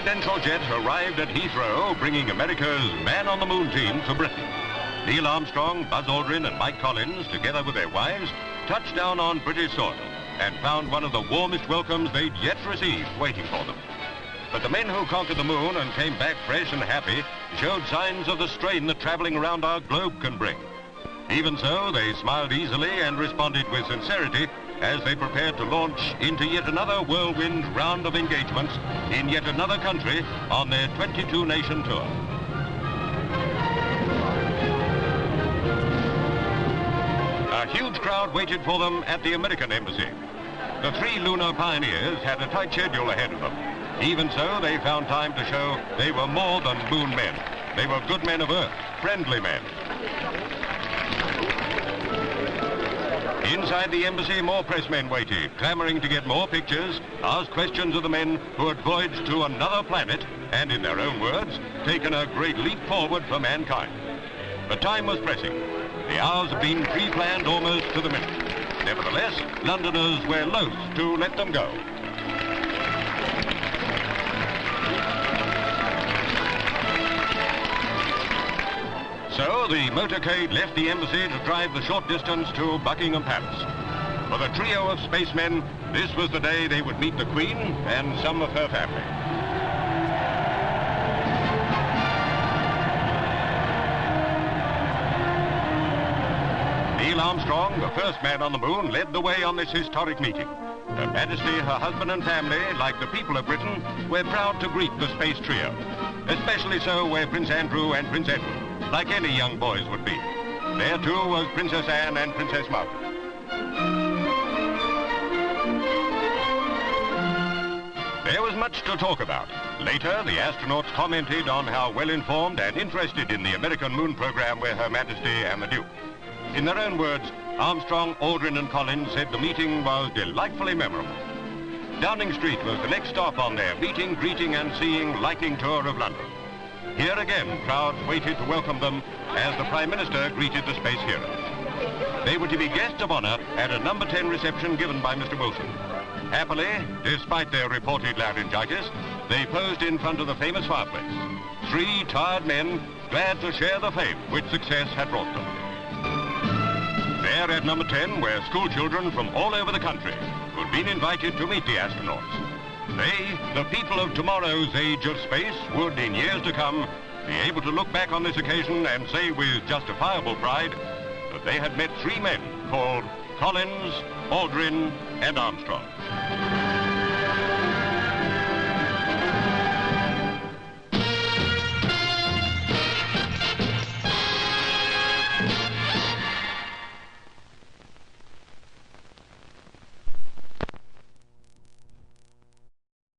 presidential jet arrived at Heathrow, bringing America's man-on-the-moon team to Britain. Neil Armstrong, Buzz Aldrin and Mike Collins, together with their wives, touched down on British soil and found one of the warmest welcomes they'd yet received waiting for them. But the men who conquered the moon and came back fresh and happy showed signs of the strain that traveling around our globe can bring. Even so, they smiled easily and responded with sincerity as they prepared to launch into yet another whirlwind round of engagements in yet another country on their 22-nation tour. A huge crowd waited for them at the American embassy. The three lunar pioneers had a tight schedule ahead of them. Even so, they found time to show they were more than moon men. They were good men of Earth, friendly men. Inside the embassy, more pressmen waited, clamoring to get more pictures, ask questions of the men who had voyaged to another planet and, in their own words, taken a great leap forward for mankind. But time was pressing. The hours had been pre-planned almost to the minute. Nevertheless, Londoners were loath to let them go. So the motorcade left the embassy to drive the short distance to Buckingham Palace. For the trio of spacemen, this was the day they would meet the Queen and some of her family. Neil Armstrong, the first man on the moon, led the way on this historic meeting. Her Majesty, her husband and family, like the people of Britain, were proud to greet the space trio. Especially so were Prince Andrew and Prince Edward, like any young boys would be. There, too, was Princess Anne and Princess Margaret. There was much to talk about. Later, the astronauts commented on how well-informed and interested in the American moon program were Her Majesty and the Duke. In their own words, Armstrong, Aldrin and Collins said the meeting was delightfully memorable. Downing Street was the next stop on their meeting, greeting and seeing lightning tour of London. Here again, crowds waited to welcome them as the Prime Minister greeted the space heroes. They were to be guests of honor at a number 10 reception given by Mr. Wilson. Happily, despite their reported laryngitis, they posed in front of the famous fireplace. Three tired men glad to share the fame which success had brought them. There at number 10 were school children from all over the country who'd been invited to meet the astronauts. They, the people of tomorrow's age of space, would, in years to come, be able to look back on this occasion and say with justifiable pride that they had met three men called Collins, Aldrin, and Armstrong.